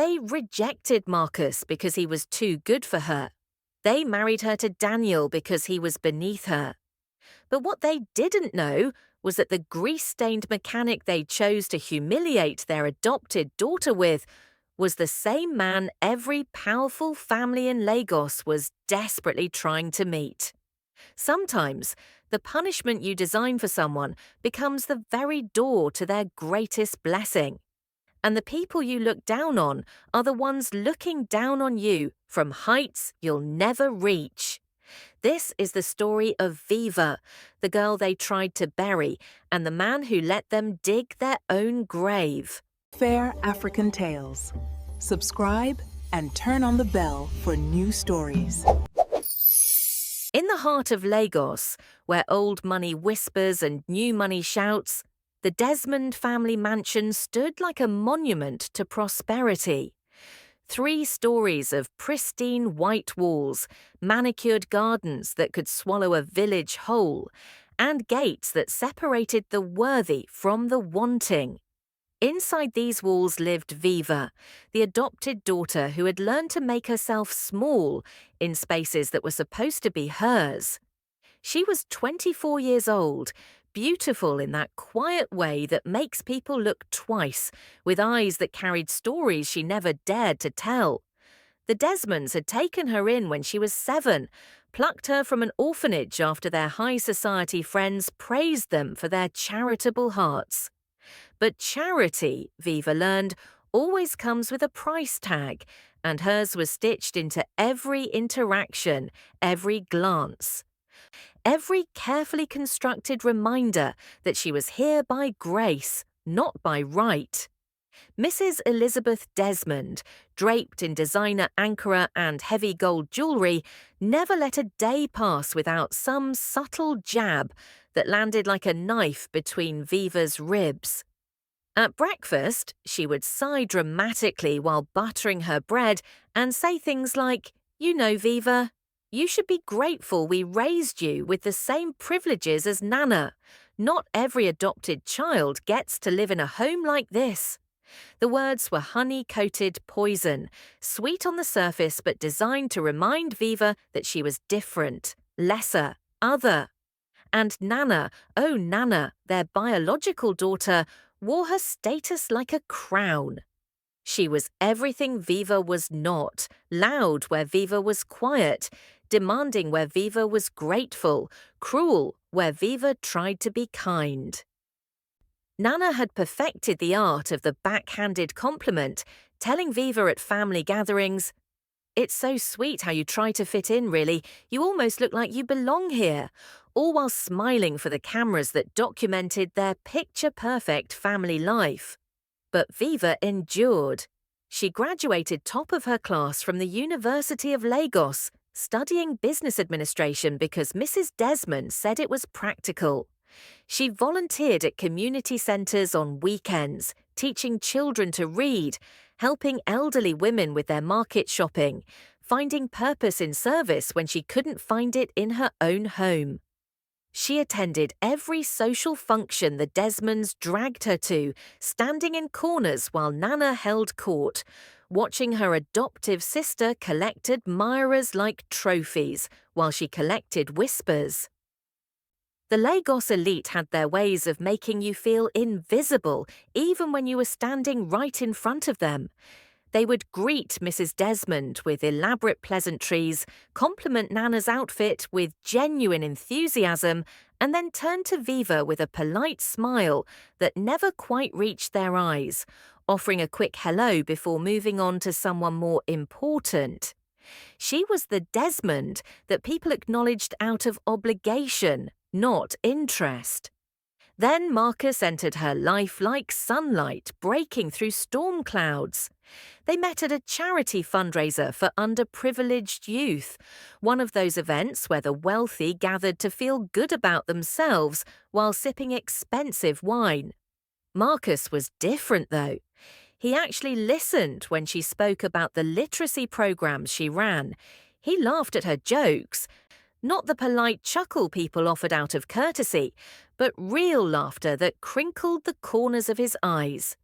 They rejected Marcus because he was too good for her. They married her to Daniel because he was beneath her. But what they didn't know was that the grease-stained mechanic they chose to humiliate their adopted daughter with was the same man every powerful family in Lagos was desperately trying to meet. Sometimes, the punishment you design for someone becomes the very door to their greatest blessing. And the people you look down on are the ones looking down on you from heights you'll never reach. This is the story of Viva, the girl they tried to bury, and the man who let them dig their own grave. Fair African Tales. Subscribe and turn on the bell for new stories. In the heart of Lagos, where old money whispers and new money shouts, the Desmond family mansion stood like a monument to prosperity. 3 stories of pristine white walls, manicured gardens that could swallow a village whole, and gates that separated the worthy from the wanting. Inside these walls lived Viva, the adopted daughter who had learned to make herself small in spaces that were supposed to be hers. She was 24 years old, beautiful in that quiet way that makes people look twice, with eyes that carried stories she never dared to tell. The Desmonds had taken her in when she was 7, plucked her from an orphanage after their high society friends praised them for their charitable hearts. But charity, Viva learned, always comes with a price tag, and hers was stitched into every interaction, every glance. Every carefully constructed reminder that she was here by grace, not by right. Mrs. Elizabeth Desmond, draped in designer Ankara and heavy gold jewellery, never let a day pass without some subtle jab that landed like a knife between Viva's ribs. At breakfast, she would sigh dramatically while buttering her bread and say things like, "You know, Viva, you should be grateful we raised you with the same privileges as Nana. Not every adopted child gets to live in a home like this." The words were honey-coated poison, sweet on the surface but designed to remind Viva that she was different, lesser, other. And Nana, oh Nana, their biological daughter, wore her status like a crown. She was everything Viva was not, loud where Viva was quiet, demanding where Viva was grateful, cruel where Viva tried to be kind. Nana had perfected the art of the backhanded compliment, telling Viva at family gatherings, "It's so sweet how you try to fit in, really. You almost look like you belong here," all while smiling for the cameras that documented their picture-perfect family life. But Viva endured. She graduated top of her class from the University of Lagos, studying business administration because Mrs. Desmond said it was practical. She volunteered at community centres on weekends, teaching children to read, helping elderly women with their market shopping, finding purpose in service when she couldn't find it in her own home. She attended every social function the Desmonds dragged her to, standing in corners while Nana held court, watching her adoptive sister collect admirers like trophies while she collected whispers. The Lagos elite had their ways of making you feel invisible even when you were standing right in front of them. They would greet Mrs. Desmond with elaborate pleasantries, compliment Nana's outfit with genuine enthusiasm, and then turn to Viva with a polite smile that never quite reached their eyes, offering a quick hello before moving on to someone more important. She was the Desmond that people acknowledged out of obligation, not interest. Then Marcus entered her life like sunlight breaking through storm clouds. They met at a charity fundraiser for underprivileged youth, one of those events where the wealthy gathered to feel good about themselves while sipping expensive wine. Marcus was different, though. He actually listened when she spoke about the literacy programs she ran. He laughed at her jokes. Not the polite chuckle people offered out of courtesy, but real laughter that crinkled the corners of his eyes.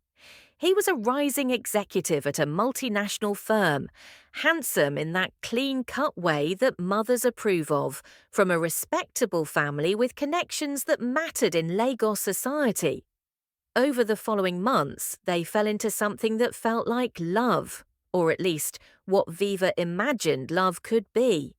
He was a rising executive at a multinational firm, handsome in that clean-cut way that mothers approve of, from a respectable family with connections that mattered in Lagos society. Over the following months, they fell into something that felt like love, or at least what Viva imagined love could be.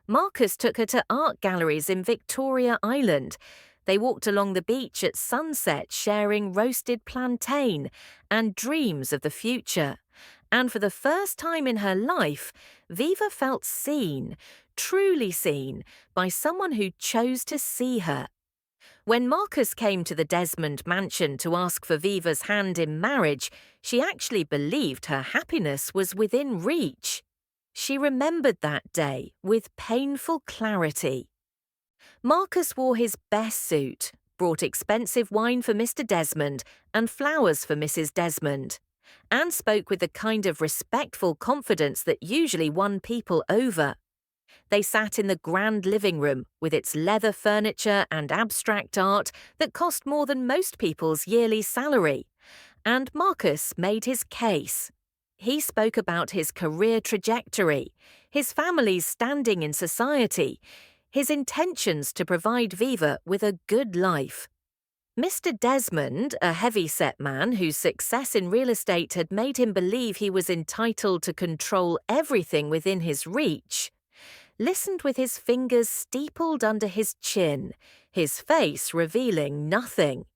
Marcus took her to art galleries in Victoria Island. They walked along the beach at sunset, sharing roasted plantain and dreams of the future. And for the first time in her life, Viva felt seen, truly seen, by someone who chose to see her. When Marcus came to the Desmond mansion to ask for Viva's hand in marriage, she actually believed her happiness was within reach. She remembered that day with painful clarity. Marcus wore his best suit, brought expensive wine for Mr. Desmond and flowers for Mrs. Desmond, and spoke with the kind of respectful confidence that usually won people over. They sat in the grand living room with its leather furniture and abstract art that cost more than most people's yearly salary, and Marcus made his case. He spoke about his career trajectory, his family's standing in society, his intentions to provide Viva with a good life. Mr. Desmond, a heavy-set man whose success in real estate had made him believe he was entitled to control everything within his reach, listened with his fingers steepled under his chin, his face revealing nothing.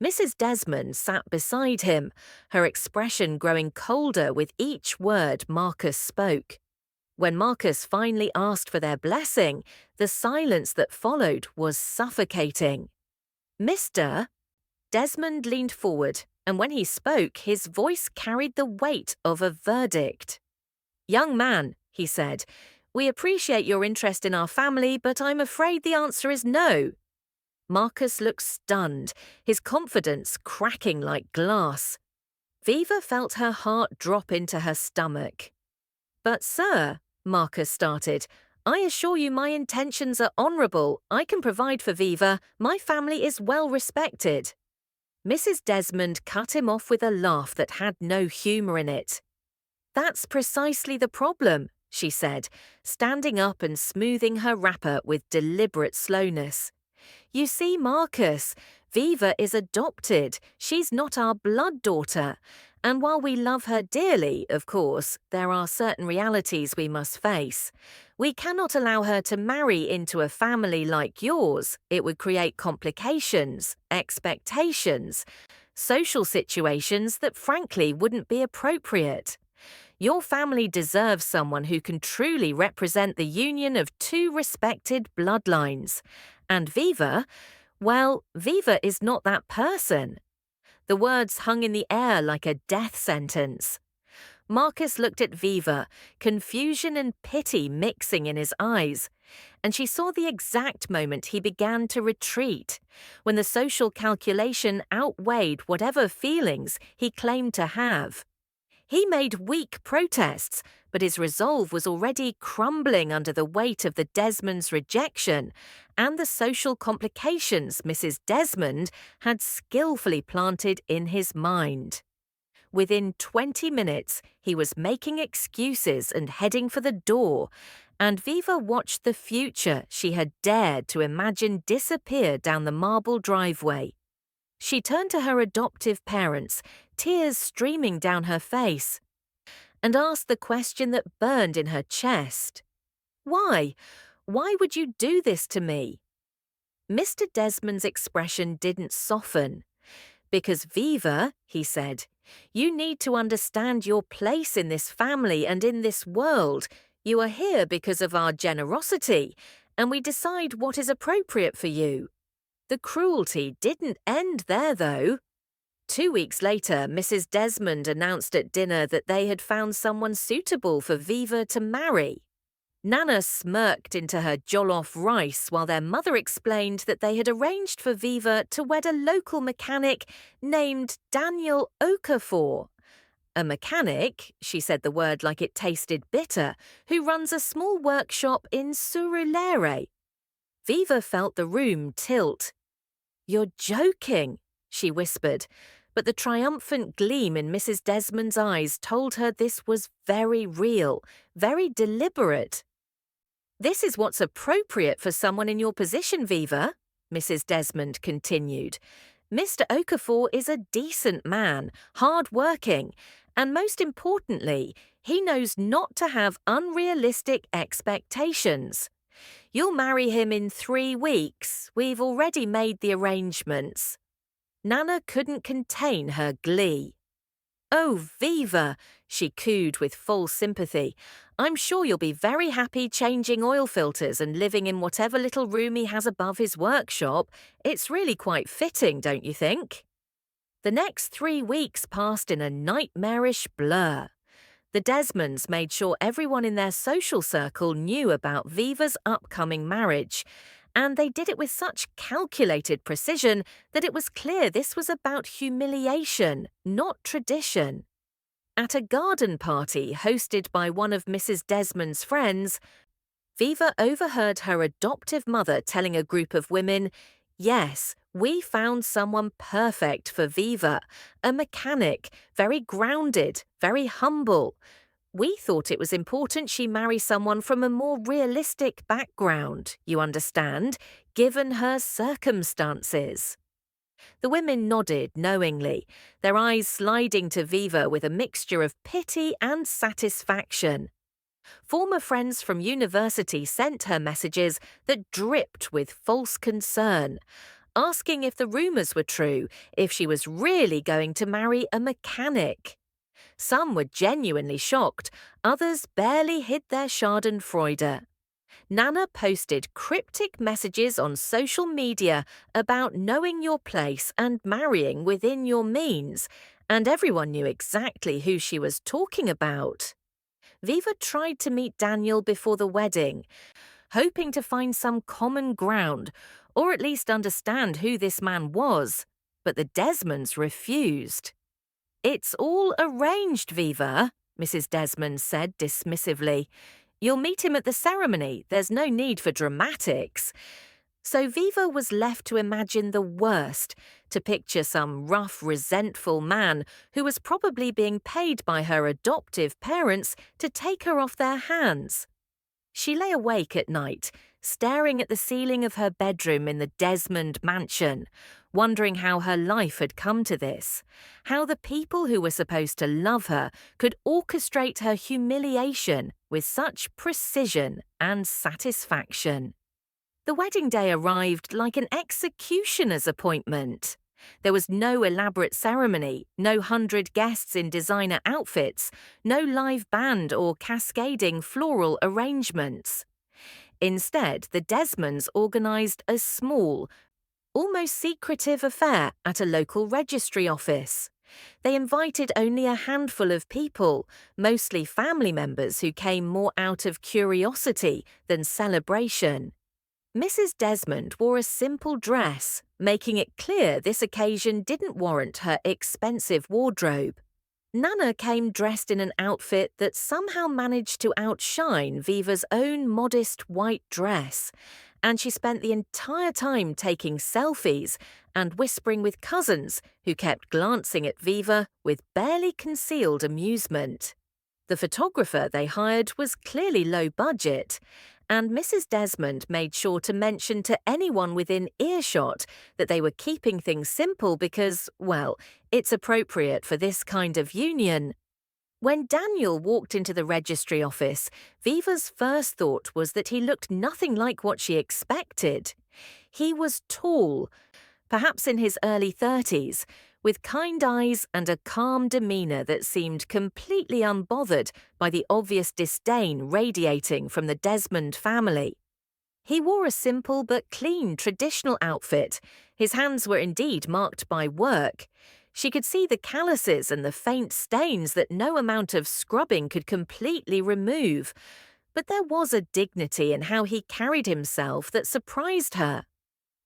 Mrs. Desmond sat beside him, her expression growing colder with each word Marcus spoke. When Marcus finally asked for their blessing, the silence that followed was suffocating. Mr. Desmond leaned forward, and when he spoke, his voice carried the weight of a verdict. "Young man," he said, "we appreciate your interest in our family, but I'm afraid the answer is no." Marcus looked stunned, his confidence cracking like glass. Viva felt her heart drop into her stomach. "But, sir," Marcus started, "I assure you my intentions are honourable. I can provide for Viva. My family is well respected." Mrs. Desmond cut him off with a laugh that had no humour in it. "That's precisely the problem," she said, standing up and smoothing her wrapper with deliberate slowness. "You see, Marcus, Viva is adopted. She's not our blood daughter. And while we love her dearly, of course, there are certain realities we must face. We cannot allow her to marry into a family like yours. It would create complications, expectations, social situations that frankly wouldn't be appropriate. Your family deserves someone who can truly represent the union of two respected bloodlines. And Viva, well, Viva is not that person." The words hung in the air like a death sentence. Marcus looked at Viva, confusion and pity mixing in his eyes, and she saw the exact moment he began to retreat, when the social calculation outweighed whatever feelings he claimed to have. He made weak protests, but his resolve was already crumbling under the weight of the Desmonds' rejection and the social complications Mrs. Desmond had skillfully planted in his mind. Within 20 minutes, he was making excuses and heading for the door, and Viva watched the future she had dared to imagine disappear down the marble driveway. She turned to her adoptive parents, tears streaming down her face, and asked the question that burned in her chest. "Why? Why would you do this to me?" Mr. Desmond's expression didn't soften. "Because Viva," he said, "you need to understand your place in this family and in this world. You are here because of our generosity, and we decide what is appropriate for you." The cruelty didn't end there, though. 2 weeks later, Mrs. Desmond announced at dinner that they had found someone suitable for Viva to marry. Nana smirked into her jollof rice while their mother explained that they had arranged for Viva to wed a local mechanic named Daniel Okafor. "A mechanic," she said the word like it tasted bitter, "who runs a small workshop in Surulere." Viva felt the room tilt. "You're joking," she whispered, But the triumphant gleam in Mrs. Desmond's eyes told her this was very real, very deliberate. "This is what's appropriate for someone in your position, Viva," Mrs. Desmond continued. "Mr. Okafor is a decent man, hard-working, and most importantly, he knows not to have unrealistic expectations. You'll marry him in 3 weeks. We've already made the arrangements." Nana couldn't contain her glee. "Oh, Viva," she cooed with full sympathy. "I'm sure you'll be very happy changing oil filters and living in whatever little room he has above his workshop. It's really quite fitting, don't you think?" The next 3 weeks passed in a nightmarish blur. The Desmonds made sure everyone in their social circle knew about Viva's upcoming marriage, and they did it with such calculated precision that it was clear this was about humiliation, not tradition. At a garden party hosted by one of Mrs. Desmond's friends, Viva overheard her adoptive mother telling a group of women, "Yes, we found someone perfect for Viva, a mechanic, very grounded, very humble. We thought it was important she marry someone from a more realistic background, you understand, given her circumstances." The women nodded knowingly, their eyes sliding to Viva with a mixture of pity and satisfaction. Former friends from university sent her messages that dripped with false concern, asking if the rumours were true, if she was really going to marry a mechanic. Some were genuinely shocked, others barely hid their schadenfreude. Nana posted cryptic messages on social media about knowing your place and marrying within your means, and everyone knew exactly who she was talking about. Viva tried to meet Daniel before the wedding, hoping to find some common ground, or at least understand who this man was, but the Desmonds refused. "It's all arranged, Viva," Mrs. Desmond said dismissively. "You'll meet him at the ceremony. There's no need for dramatics." So Viva was left to imagine the worst, to picture some rough, resentful man who was probably being paid by her adoptive parents to take her off their hands. She lay awake at night, staring at the ceiling of her bedroom in the Desmond mansion, wondering how her life had come to this, how the people who were supposed to love her could orchestrate her humiliation with such precision and satisfaction. The wedding day arrived like an executioner's appointment. There was no elaborate ceremony, no 100 guests in designer outfits, no live band or cascading floral arrangements. Instead, the Desmonds organised a small, almost secretive affair at a local registry office. They invited only a handful of people, mostly family members who came more out of curiosity than celebration. Mrs. Desmond wore a simple dress, making it clear this occasion didn't warrant her expensive wardrobe. Nana came dressed in an outfit that somehow managed to outshine Viva's own modest white dress, and she spent the entire time taking selfies and whispering with cousins who kept glancing at Viva with barely concealed amusement. The photographer they hired was clearly low budget, and Mrs. Desmond made sure to mention to anyone within earshot that they were keeping things simple because, well, it's appropriate for this kind of union. When Daniel walked into the registry office, Viva's first thought was that he looked nothing like what she expected. He was tall, perhaps in his early 30s, with kind eyes and a calm demeanour that seemed completely unbothered by the obvious disdain radiating from the Desmond family. He wore a simple but clean traditional outfit. His hands were indeed marked by work. She could see the calluses and the faint stains that no amount of scrubbing could completely remove. But there was a dignity in how he carried himself that surprised her.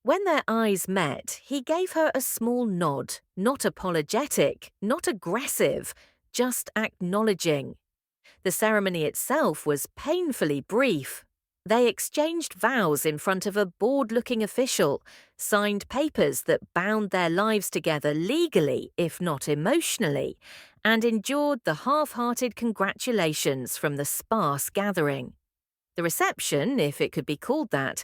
When their eyes met, he gave her a small nod, not apologetic, not aggressive, just acknowledging. The ceremony itself was painfully brief. They exchanged vows in front of a bored-looking official, signed papers that bound their lives together legally, if not emotionally, and endured the half-hearted congratulations from the sparse gathering. The reception, if it could be called that,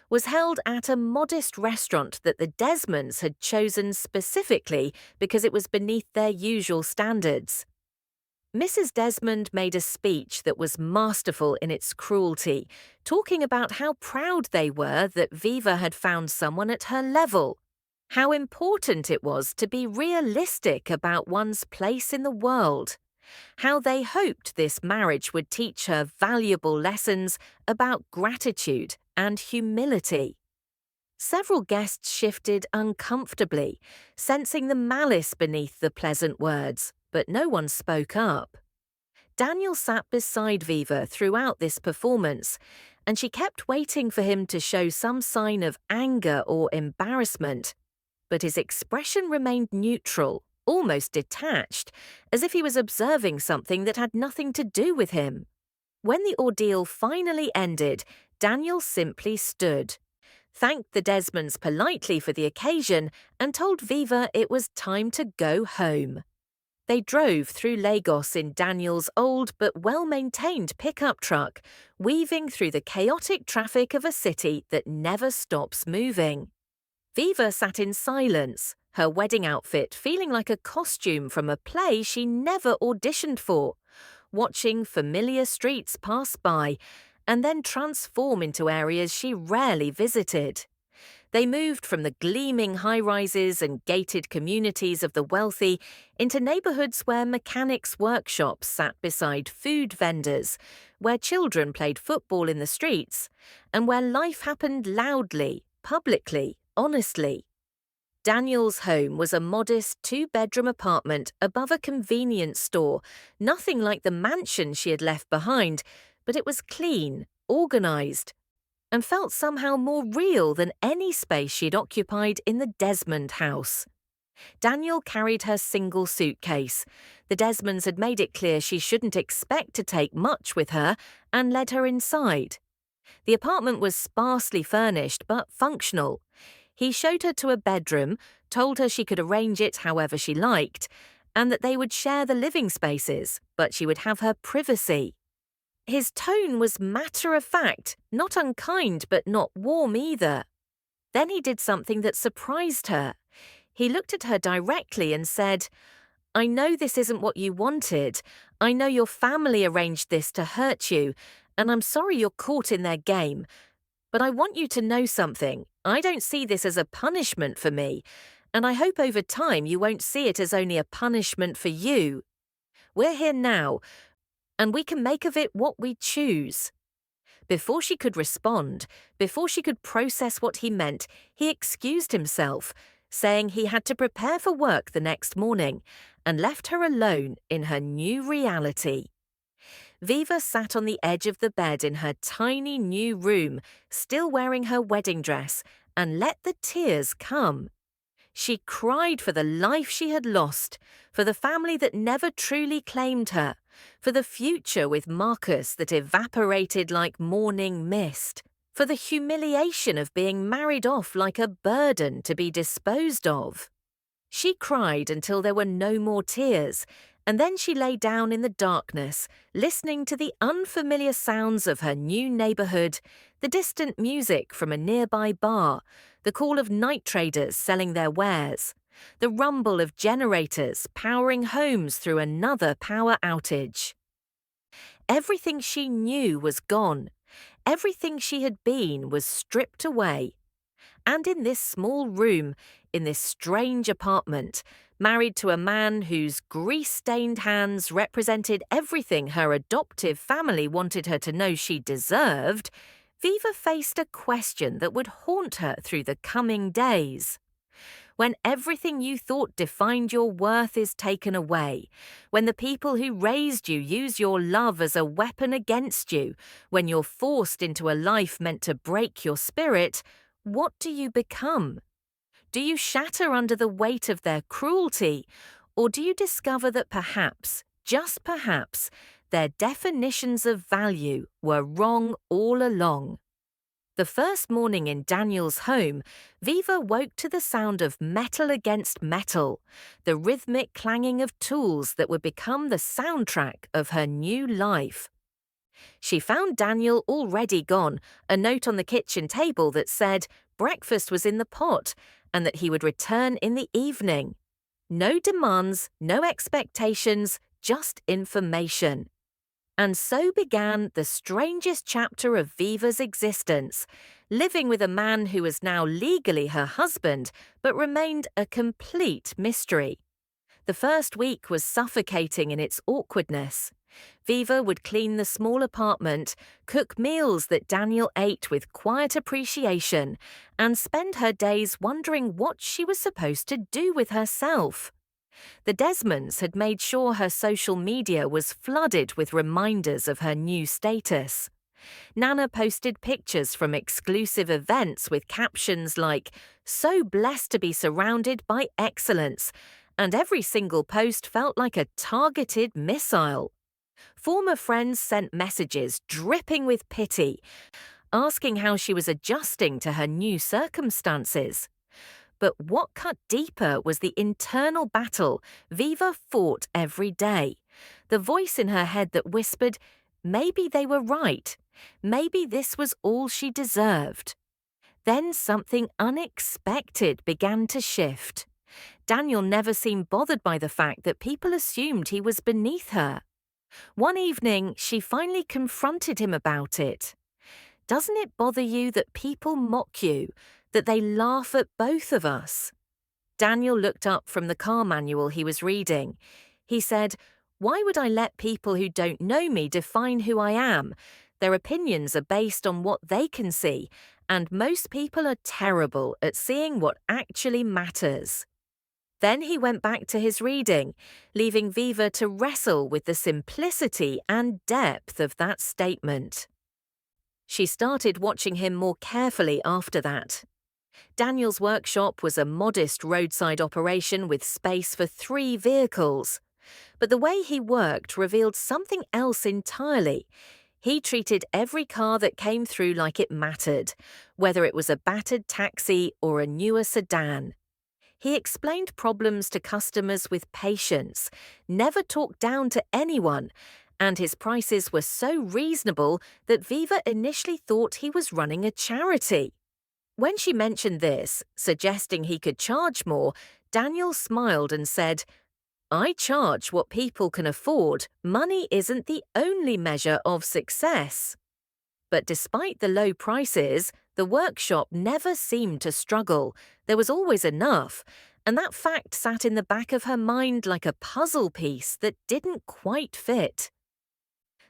was held at a modest restaurant that the Desmonds had chosen specifically because it was beneath their usual standards. Mrs. Desmond made a speech that was masterful in its cruelty, talking about how proud they were that Viva had found someone at her level, how important it was to be realistic about one's place in the world, how they hoped this marriage would teach her valuable lessons about gratitude and humility. Several guests shifted uncomfortably, sensing the malice beneath the pleasant words, but no one spoke up. Daniel sat beside Viva throughout this performance, and she kept waiting for him to show some sign of anger or embarrassment, but his expression remained neutral, almost detached, as if he was observing something that had nothing to do with him. When the ordeal finally ended, Daniel simply stood, thanked the Desmonds politely for the occasion, and told Viva it was time to go home. They drove through Lagos in Daniel's old but well-maintained pickup truck, weaving through the chaotic traffic of a city that never stops moving. Viva sat in silence, her wedding outfit feeling like a costume from a play she never auditioned for, watching familiar streets pass by and then transform into areas she rarely visited. They moved from the gleaming high-rises and gated communities of the wealthy into neighborhoods where mechanics' workshops sat beside food vendors, where children played football in the streets, and where life happened loudly, publicly, honestly. Daniel's home was a modest two-bedroom apartment above a convenience store, nothing like the mansion she had left behind, but it was clean, organized, and felt somehow more real than any space she'd occupied in the Desmond house. Daniel carried her single suitcase. The Desmonds had made it clear she shouldn't expect to take much with her, and led her inside. The apartment was sparsely furnished but functional. He showed her to a bedroom, told her she could arrange it however she liked, and that they would share the living spaces, but she would have her privacy. His tone was matter-of-fact, not unkind but not warm either. Then he did something that surprised her. He looked at her directly and said, "I know this isn't what you wanted. I know your family arranged this to hurt you, and I'm sorry you're caught in their game. But I want you to know something. I don't see this as a punishment for me, and I hope over time you won't see it as only a punishment for you. We're here now, and we can make of it what we choose." Before she could respond, before she could process what he meant, he excused himself, saying he had to prepare for work the next morning, and left her alone in her new reality. Viva sat on the edge of the bed in her tiny new room, still wearing her wedding dress, and let the tears come. She cried for the life she had lost, for the family that never truly claimed her, for the future with Marcus that evaporated like morning mist, for the humiliation of being married off like a burden to be disposed of. She cried until there were no more tears, and then she lay down in the darkness, listening to the unfamiliar sounds of her new neighborhood, the distant music from a nearby bar, the call of night traders selling their wares, the rumble of generators powering homes through another power outage. Everything she knew was gone. Everything she had been was stripped away. And in this small room, in this strange apartment, married to a man whose grease-stained hands represented everything her adoptive family wanted her to know she deserved, Viva faced a question that would haunt her through the coming days. When everything you thought defined your worth is taken away, when the people who raised you use your love as a weapon against you, when you're forced into a life meant to break your spirit, what do you become? Do you shatter under the weight of their cruelty, or do you discover that perhaps, just perhaps, Their definitions of value were wrong all along. The first morning in Daniel's home, Viva woke to the sound of metal against metal, the rhythmic clanging of tools that would become the soundtrack of her new life. She found Daniel already gone, a note on the kitchen table that said breakfast was in the pot and that he would return in the evening. No demands, no expectations, just information. And so began the strangest chapter of Viva's existence, living with a man who was now legally her husband, but remained a complete mystery. The first week was suffocating in its awkwardness. Viva would clean the small apartment, cook meals that Daniel ate with quiet appreciation, and spend her days wondering what she was supposed to do with herself. The Desmonds had made sure her social media was flooded with reminders of her new status. Nana posted pictures from exclusive events with captions like, "So blessed to be surrounded by excellence," and every single post felt like a targeted missile. Former friends sent messages dripping with pity, asking how she was adjusting to her new circumstances. But what cut deeper was the internal battle Viva fought every day. The voice in her head that whispered, maybe they were right. Maybe this was all she deserved. Then something unexpected began to shift. Daniel never seemed bothered by the fact that people assumed he was beneath her. One evening, she finally confronted him about it. "Doesn't it bother you that people mock you, that they laugh at both of us?" Daniel looked up from the car manual he was reading. He said, "Why would I let people who don't know me define who I am? Their opinions are based on what they can see, and most people are terrible at seeing what actually matters." Then he went back to his reading, leaving Viva to wrestle with the simplicity and depth of that statement. She started watching him more carefully after that. Daniel's workshop was a modest roadside operation with space for 3 vehicles. But the way he worked revealed something else entirely. He treated every car that came through like it mattered, whether it was a battered taxi or a newer sedan. He explained problems to customers with patience, never talked down to anyone, and his prices were so reasonable that Viva initially thought he was running a charity. When she mentioned this, suggesting he could charge more, Daniel smiled and said, "I charge what people can afford. Money isn't the only measure of success." But despite the low prices, the workshop never seemed to struggle. There was always enough, and that fact sat in the back of her mind like a puzzle piece that didn't quite fit.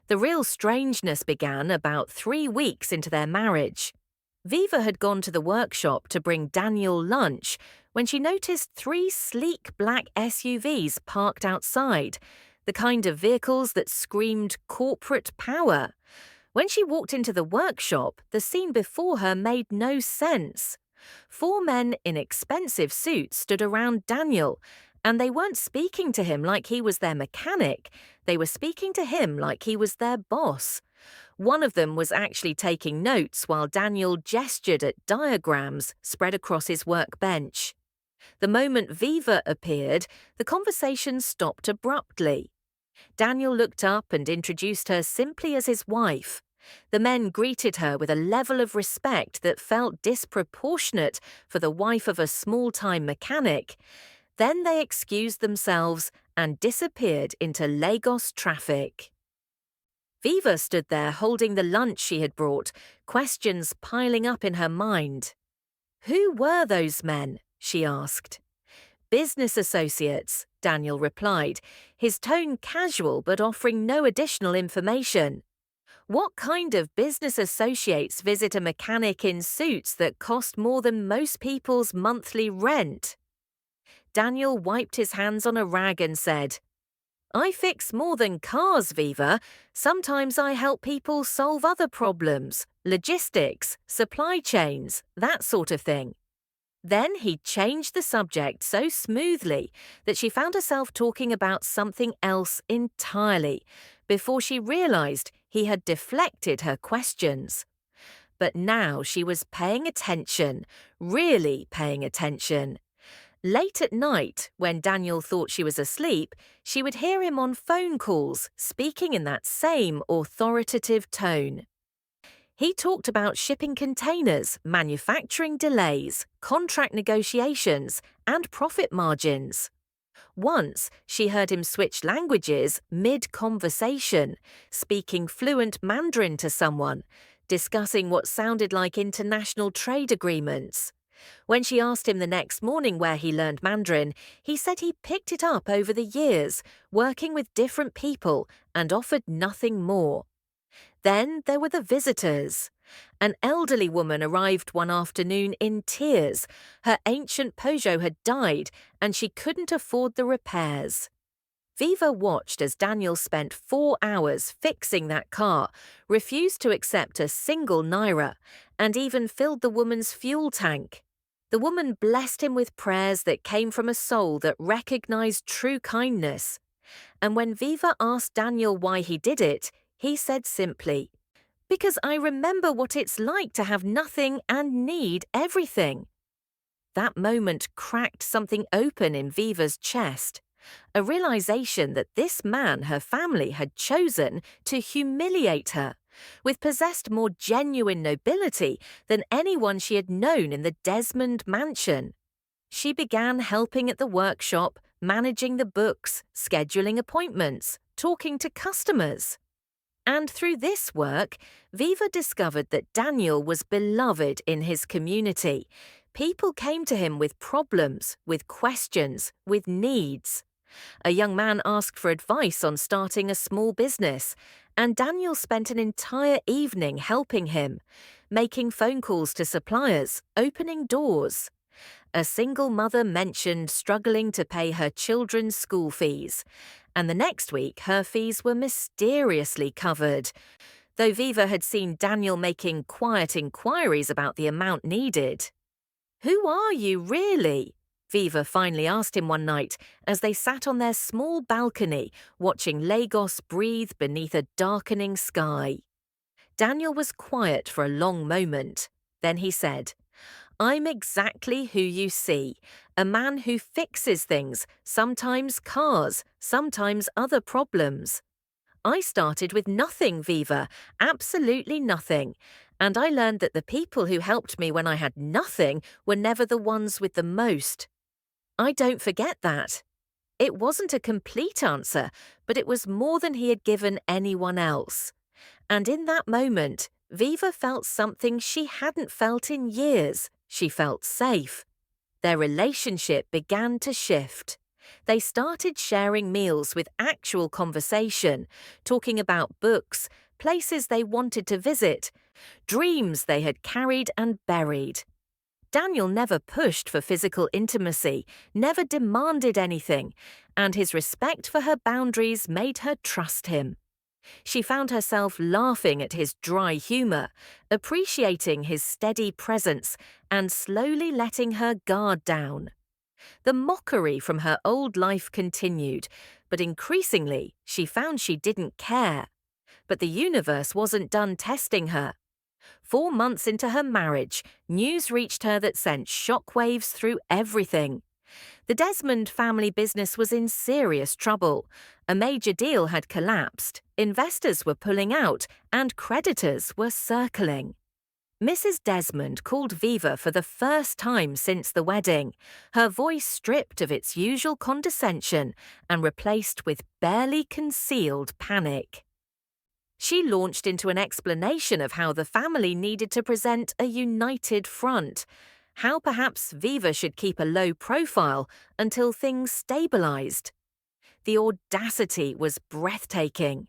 The real strangeness began about 3 weeks into their marriage. Viva had gone to the workshop to bring Daniel lunch when she noticed 3 sleek black SUVs parked outside, the kind of vehicles that screamed corporate power. When she walked into the workshop, the scene before her made no sense. 4 men in expensive suits stood around Daniel, and they weren't speaking to him like he was their mechanic. They were speaking to him like he was their boss. One of them was actually taking notes while Daniel gestured at diagrams spread across his workbench. The moment Viva appeared, the conversation stopped abruptly. Daniel looked up and introduced her simply as his wife. The men greeted her with a level of respect that felt disproportionate for the wife of a small-time mechanic. Then they excused themselves and disappeared into Lagos traffic. Viva stood there holding the lunch she had brought, questions piling up in her mind. "Who were those men?" she asked. "Business associates," Daniel replied, his tone casual but offering no additional information. "What kind of business associates visit a mechanic in suits that cost more than most people's monthly rent?" Daniel wiped his hands on a rag and said, "I fix more than cars, Viva. Sometimes I help people solve other problems, logistics, supply chains, that sort of thing." Then he changed the subject so smoothly that she found herself talking about something else entirely, before she realized he had deflected her questions. But now she was paying attention, really paying attention. Late at night, when Daniel thought she was asleep, she would hear him on phone calls, speaking in that same authoritative tone. He talked about shipping containers, manufacturing delays, contract negotiations, and profit margins. Once, she heard him switch languages mid-conversation, speaking fluent Mandarin to someone, discussing what sounded like international trade agreements. When she asked him the next morning where he learned Mandarin, he said he picked it up over the years, working with different people, and offered nothing more. Then there were the visitors. An elderly woman arrived one afternoon in tears. Her ancient Peugeot had died, and she couldn't afford the repairs. Viva watched as Daniel spent 4 hours fixing that car, refused to accept a single naira, and even filled the woman's fuel tank. The woman blessed him with prayers that came from a soul that recognized true kindness. And when Viva asked Daniel why he did it, he said simply, "Because I remember what it's like to have nothing and need everything." That moment cracked something open in Viva's chest, a realization that this man her family had chosen to humiliate her, with possessed more genuine nobility than anyone she had known in the Desmond mansion. She began helping at the workshop, managing the books, scheduling appointments, talking to customers. And through this work, Viva discovered that Daniel was beloved in his community. People came to him with problems, with questions, with needs. A young man asked for advice on starting a small business, and Daniel spent an entire evening helping him, making phone calls to suppliers, opening doors. A single mother mentioned struggling to pay her children's school fees, and the next week her fees were mysteriously covered. Though Viva had seen Daniel making quiet inquiries about the amount needed. "Who are you, really?" Viva finally asked him one night as they sat on their small balcony watching Lagos breathe beneath a darkening sky. Daniel was quiet for a long moment. Then he said, "I'm exactly who you see, a man who fixes things, sometimes cars, sometimes other problems. I started with nothing, Viva, absolutely nothing. And I learned that the people who helped me when I had nothing were never the ones with the most. I don't forget that." It wasn't a complete answer, but it was more than he had given anyone else. And in that moment, Viva felt something she hadn't felt in years. She felt safe. Their relationship began to shift. They started sharing meals with actual conversation, talking about books, places they wanted to visit, dreams they had carried and buried. Daniel never pushed for physical intimacy, never demanded anything, and his respect for her boundaries made her trust him. She found herself laughing at his dry humor, appreciating his steady presence, and slowly letting her guard down. The mockery from her old life continued, but increasingly she found she didn't care. But the universe wasn't done testing her. 4 months into her marriage, news reached her that sent shockwaves through everything. The Desmond family business was in serious trouble. A major deal had collapsed, investors were pulling out, and creditors were circling. Mrs. Desmond called Viva for the first time since the wedding, her voice stripped of its usual condescension and replaced with barely concealed panic. She launched into an explanation of how the family needed to present a united front, how perhaps Viva should keep a low profile until things stabilized. The audacity was breathtaking.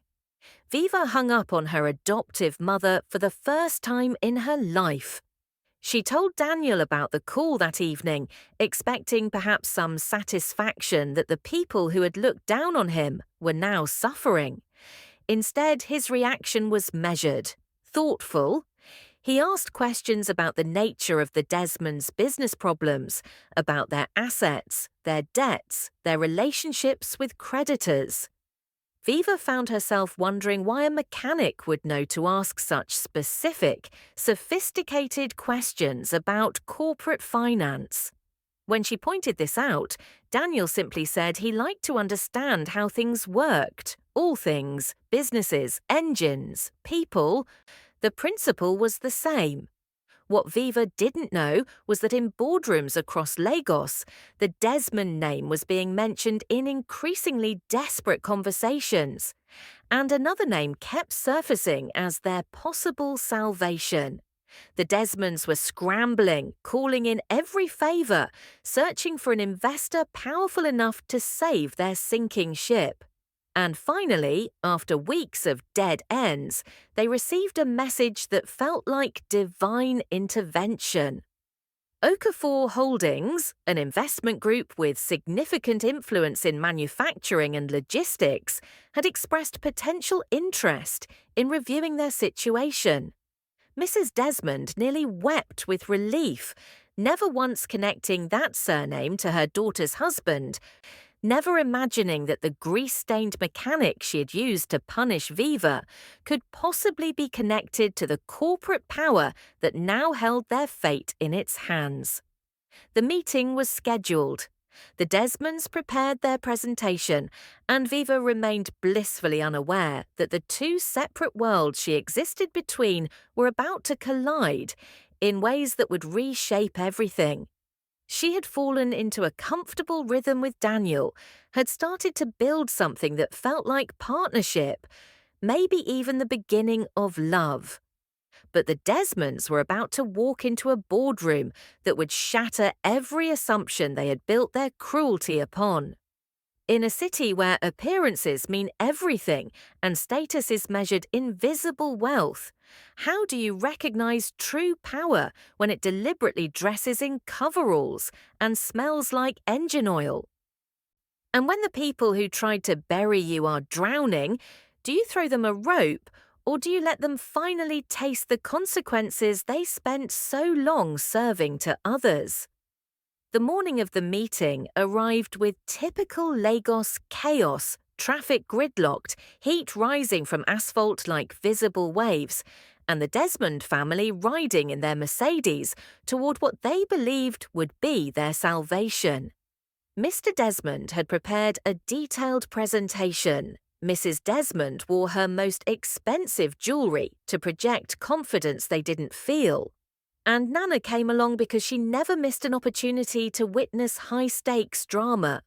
Viva hung up on her adoptive mother for the first time in her life. She told Daniel about the call that evening, expecting perhaps some satisfaction that the people who had looked down on him were now suffering. Instead, his reaction was measured, thoughtful. He asked questions about the nature of the Desmonds' business problems, about their assets, their debts, their relationships with creditors. Viva found herself wondering why a mechanic would know to ask such specific, sophisticated questions about corporate finance. When she pointed this out, Daniel simply said he liked to understand how things worked. All things, businesses, engines, people. The principle was the same. What Viva didn't know was that in boardrooms across Lagos, the Desmond name was being mentioned in increasingly desperate conversations, and another name kept surfacing as their possible salvation. The Desmonds were scrambling, calling in every favour, searching for an investor powerful enough to save their sinking ship. And finally, after weeks of dead ends, they received a message that felt like divine intervention. Okafor Holdings, an investment group with significant influence in manufacturing and logistics, had expressed potential interest in reviewing their situation. Mrs. Desmond nearly wept with relief, never once connecting that surname to her daughter's husband, never imagining that the grease-stained mechanic she had used to punish Viva could possibly be connected to the corporate power that now held their fate in its hands. The meeting was scheduled. The Desmonds prepared their presentation, and Viva remained blissfully unaware that the two separate worlds she existed between were about to collide in ways that would reshape everything. She had fallen into a comfortable rhythm with Daniel, had started to build something that felt like partnership, maybe even the beginning of love. But the Desmonds were about to walk into a boardroom that would shatter every assumption they had built their cruelty upon. In a city where appearances mean everything and status is measured in visible wealth, how do you recognize true power when it deliberately dresses in coveralls and smells like engine oil? And when the people who tried to bury you are drowning, do you throw them a rope, or do you let them finally taste the consequences they spent so long serving to others? The morning of the meeting arrived with typical Lagos chaos, traffic gridlocked, heat rising from asphalt like visible waves, and the Desmond family riding in their Mercedes toward what they believed would be their salvation. Mr. Desmond had prepared a detailed presentation. Mrs. Desmond wore her most expensive jewellery to project confidence they didn't feel. And Nana came along because she never missed an opportunity to witness high-stakes drama.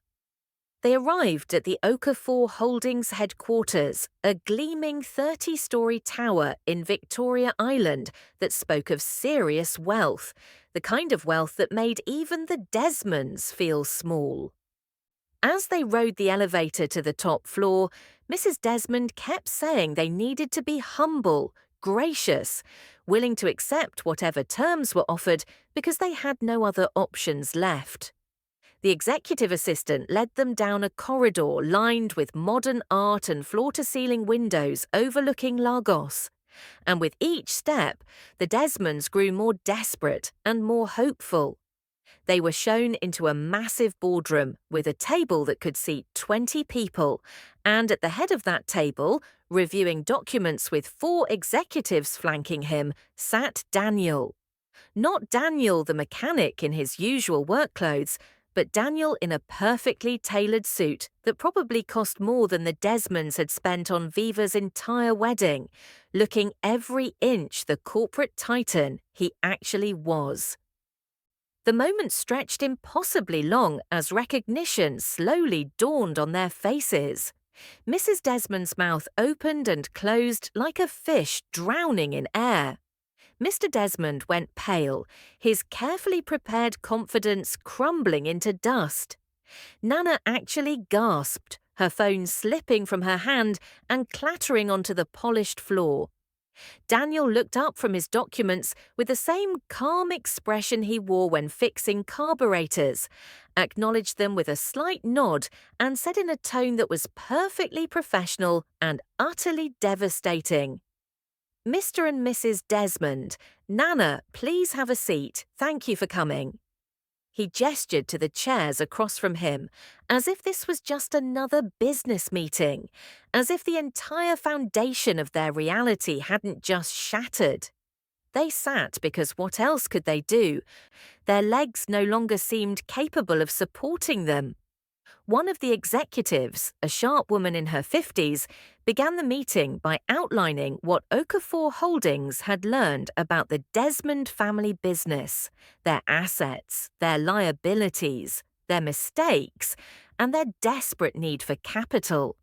They arrived at the Okafor Holdings headquarters, a gleaming 30-story tower in Victoria Island that spoke of serious wealth, the kind of wealth that made even the Desmonds feel small. As they rode the elevator to the top floor, Mrs. Desmond kept saying they needed to be humble, gracious, willing to accept whatever terms were offered because they had no other options left. The executive assistant led them down a corridor lined with modern art and floor-to-ceiling windows overlooking Lagos. And with each step, the Desmonds grew more desperate and more hopeful. They were shown into a massive boardroom with a table that could seat 20 people, and at the head of that table, reviewing documents with 4 executives flanking him, sat Daniel. Not Daniel the mechanic in his usual work clothes, but Daniel in a perfectly tailored suit that probably cost more than the Desmonds had spent on Viva's entire wedding, looking every inch the corporate titan he actually was. The moment stretched impossibly long as recognition slowly dawned on their faces. Mrs. Desmond's mouth opened and closed like a fish drowning in air. Mr. Desmond went pale, his carefully prepared confidence crumbling into dust. Nana actually gasped, her phone slipping from her hand and clattering onto the polished floor. Daniel looked up from his documents with the same calm expression he wore when fixing carburetors, acknowledged them with a slight nod, and said in a tone that was perfectly professional and utterly devastating, "Mr. and Mrs. Desmond, Nana, please have a seat. Thank you for coming." He gestured to the chairs across from him, as if this was just another business meeting, as if the entire foundation of their reality hadn't just shattered. They sat because what else could they do? Their legs no longer seemed capable of supporting them. One of the executives, a sharp woman in her 50s, began the meeting by outlining what Okafor Holdings had learned about the Desmond family business, their assets, their liabilities, their mistakes, and their desperate need for capital.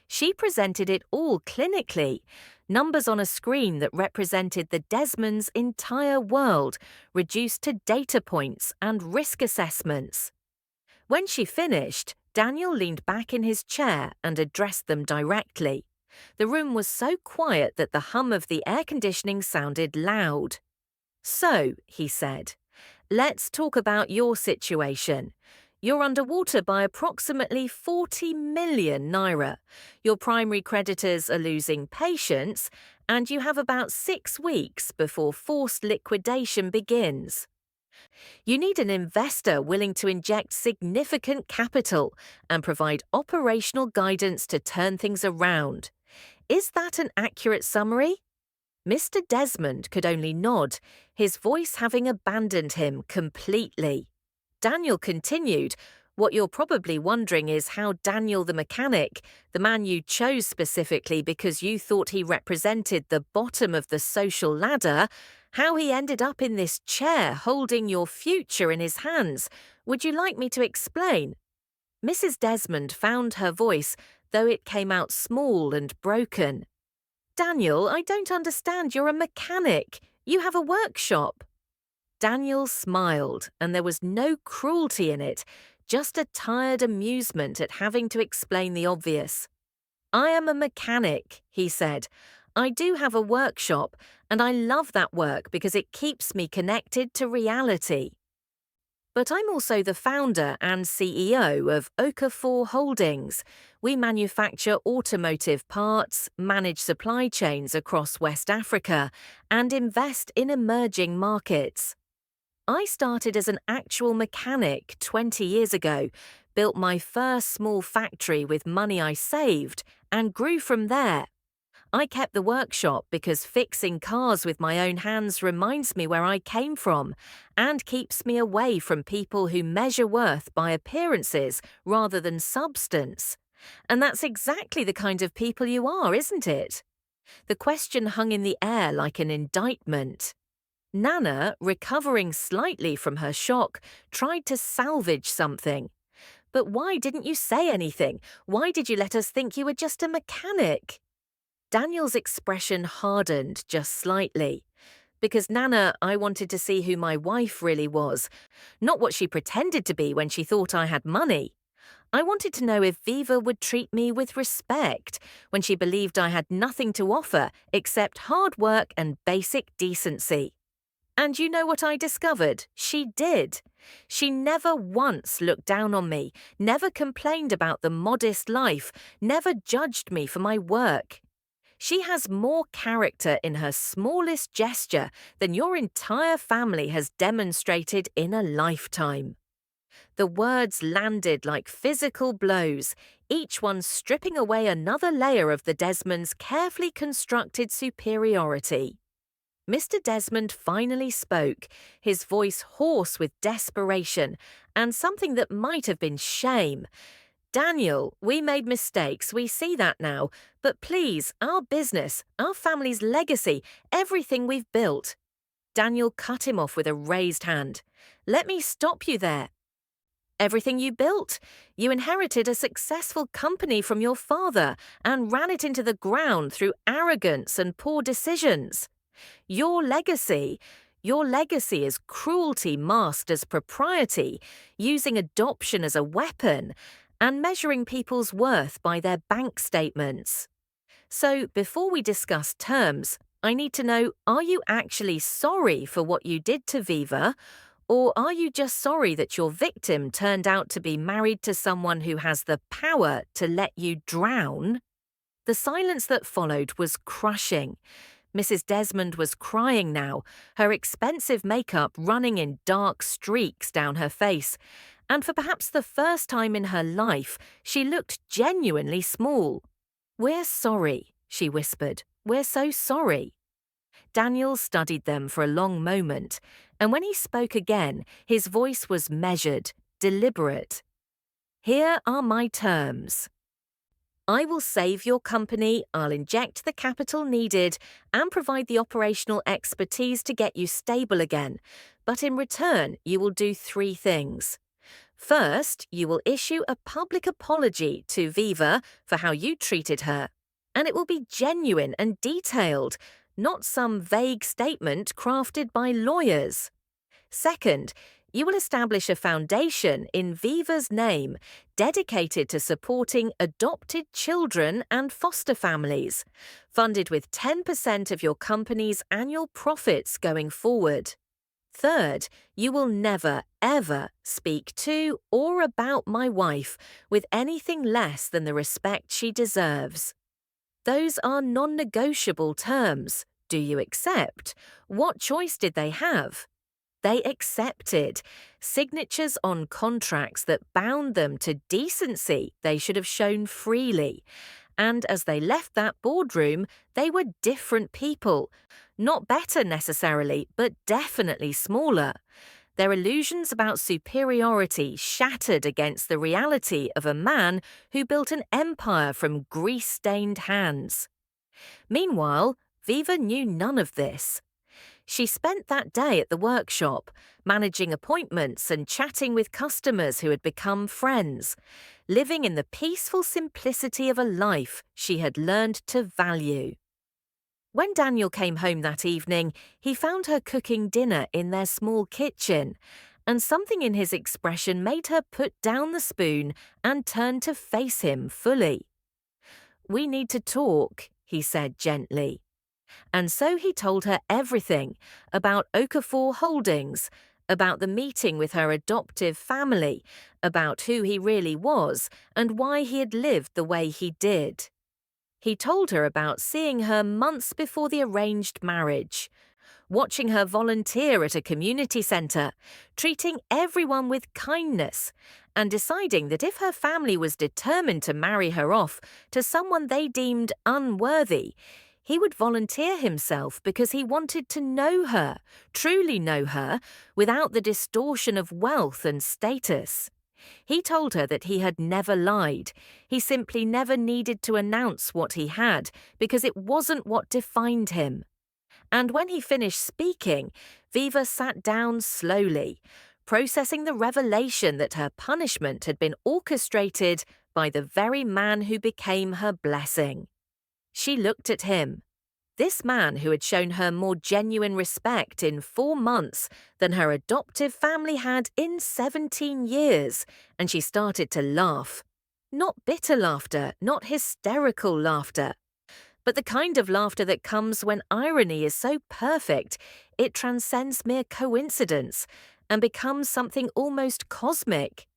She presented it all clinically, numbers on a screen that represented the Desmonds' entire world, reduced to data points and risk assessments. When she finished, Daniel leaned back in his chair and addressed them directly. The room was so quiet that the hum of the air conditioning sounded loud. "So," he said, "let's talk about your situation. You're underwater by approximately 40 million naira. Your primary creditors are losing patience, and you have about 6 weeks before forced liquidation begins. You need an investor willing to inject significant capital and provide operational guidance to turn things around. Is that an accurate summary?" Mr. Desmond could only nod, his voice having abandoned him completely. Daniel continued, "What you're probably wondering is how Daniel the mechanic, the man you chose specifically because you thought he represented the bottom of the social ladder, how he ended up in this chair holding your future in his hands. Would you like me to explain?" Mrs. Desmond found her voice, though it came out small and broken. "Daniel, I don't understand. You're a mechanic. You have a workshop." Daniel smiled, and there was no cruelty in it, just a tired amusement at having to explain the obvious. "I am a mechanic," he said. "I do have a workshop, and I love that work because it keeps me connected to reality. But I'm also the founder and CEO of Okafor Holdings. We manufacture automotive parts, manage supply chains across West Africa, and invest in emerging markets. I started as an actual mechanic 20 years ago, built my first small factory with money I saved, and grew from there. I kept the workshop because fixing cars with my own hands reminds me where I came from and keeps me away from people who measure worth by appearances rather than substance. And that's exactly the kind of people you are, isn't it?" The question hung in the air like an indictment. Nana, recovering slightly from her shock, tried to salvage something. "But why didn't you say anything? Why did you let us think you were just a mechanic?" Daniel's expression hardened just slightly. "Because, Nana, I wanted to see who my wife really was, not what she pretended to be when she thought I had money. I wanted to know if Viva would treat me with respect when she believed I had nothing to offer except hard work and basic decency. And you know what I discovered? She did. She never once looked down on me, never complained about the modest life, never judged me for my work. She has more character in her smallest gesture than your entire family has demonstrated in a lifetime." The words landed like physical blows, each one stripping away another layer of the Desmonds' carefully constructed superiority. Mr. Desmond finally spoke, his voice hoarse with desperation and something that might have been shame. "Daniel, we made mistakes, we see that now, but please, our business, our family's legacy, everything we've built." Daniel cut him off with a raised hand. "Let me stop you there. Everything you built. You inherited a successful company from your father and ran it into the ground through arrogance and poor decisions. Your legacy is cruelty masked as propriety, using adoption as a weapon, and measuring people's worth by their bank statements. So, before we discuss terms, I need to know, are you actually sorry for what you did to Viva, or are you just sorry that your victim turned out to be married to someone who has the power to let you drown?" The silence that followed was crushing. Mrs. Desmond was crying now, her expensive makeup running in dark streaks down her face, and for perhaps the first time in her life, she looked genuinely small. "We're sorry," she whispered. "We're so sorry." Daniel studied them for a long moment, and when he spoke again, his voice was measured, deliberate. "Here are my terms. I will save your company, I'll inject the capital needed, and provide the operational expertise to get you stable again. But in return, you will do 3 things. First, you will issue a public apology to Viva for how you treated her. And it will be genuine and detailed, not some vague statement crafted by lawyers. Second, you will establish a foundation in Viva's name dedicated to supporting adopted children and foster families, funded with 10% of your company's annual profits going forward. Third, you will never, ever speak to or about my wife with anything less than the respect she deserves. Those are non-negotiable terms. Do you accept? What choice did they have? They accepted. Signatures on contracts that bound them to decency they should have shown freely. And as they left that boardroom, they were different people. Not better necessarily, but definitely smaller. Their illusions about superiority shattered against the reality of a man who built an empire from grease-stained hands. Meanwhile, Viva knew none of this. She spent that day at the workshop, managing appointments and chatting with customers who had become friends, living in the peaceful simplicity of a life she had learned to value. When Daniel came home that evening, he found her cooking dinner in their small kitchen, and something in his expression made her put down the spoon and turn to face him fully. "We need to talk," he said gently. And so he told her everything about Okafor Holdings, about the meeting with her adoptive family, about who he really was and why he had lived the way he did. He told her about seeing her months before the arranged marriage, watching her volunteer at a community centre, treating everyone with kindness, and deciding that if her family was determined to marry her off to someone they deemed unworthy, he would volunteer himself because he wanted to know her, truly know her, without the distortion of wealth and status. He told her that he had never lied. He simply never needed to announce what he had because it wasn't what defined him. And when he finished speaking, Viva sat down slowly, processing the revelation that her punishment had been orchestrated by the very man who became her blessing. She looked at him. This man who had shown her more genuine respect in 4 months than her adoptive family had in 17 years, and she started to laugh. Not bitter laughter, not hysterical laughter, but the kind of laughter that comes when irony is so perfect it transcends mere coincidence and becomes something almost cosmic.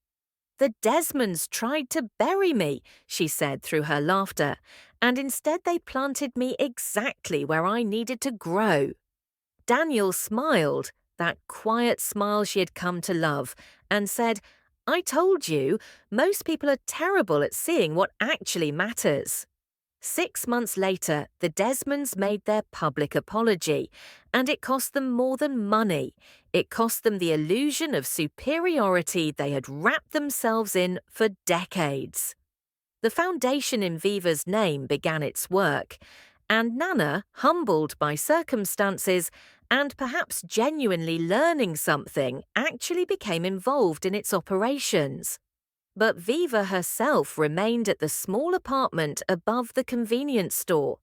"The Desmonds tried to bury me," she said through her laughter, "and instead they planted me exactly where I needed to grow." Daniel smiled, that quiet smile she had come to love, and said, "I told you, most people are terrible at seeing what actually matters." 6 months later, the Desmonds made their public apology, and it cost them more than money. It cost them the illusion of superiority they had wrapped themselves in for decades. The foundation in Viva's name began its work, and Nana, humbled by circumstances and perhaps genuinely learning something, actually became involved in its operations. But Viva herself remained at the small apartment above the convenience store,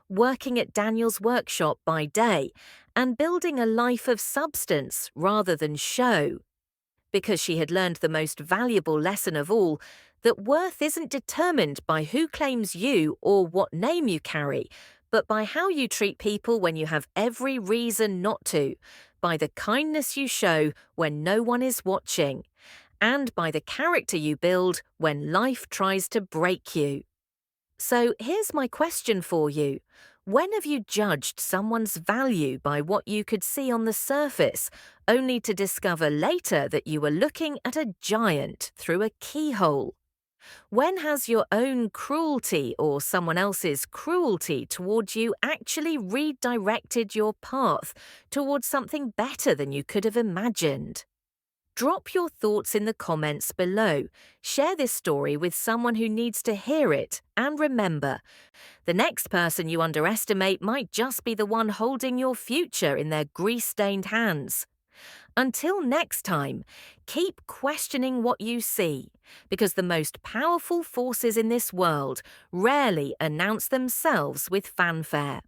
working at Daniel's workshop by day and building a life of substance rather than show. Because she had learned the most valuable lesson of all, that worth isn't determined by who claims you or what name you carry, but by how you treat people when you have every reason not to, by the kindness you show when no one is watching, and by the character you build when life tries to break you. So here's my question for you. When have you judged someone's value by what you could see on the surface, only to discover later that you were looking at a giant through a keyhole? When has your own cruelty or someone else's cruelty towards you actually redirected your path towards something better than you could have imagined? Drop your thoughts in the comments below. Share this story with someone who needs to hear it. And remember, the next person you underestimate might just be the one holding your future in their grease-stained hands. Until next time, keep questioning what you see, because the most powerful forces in this world rarely announce themselves with fanfare.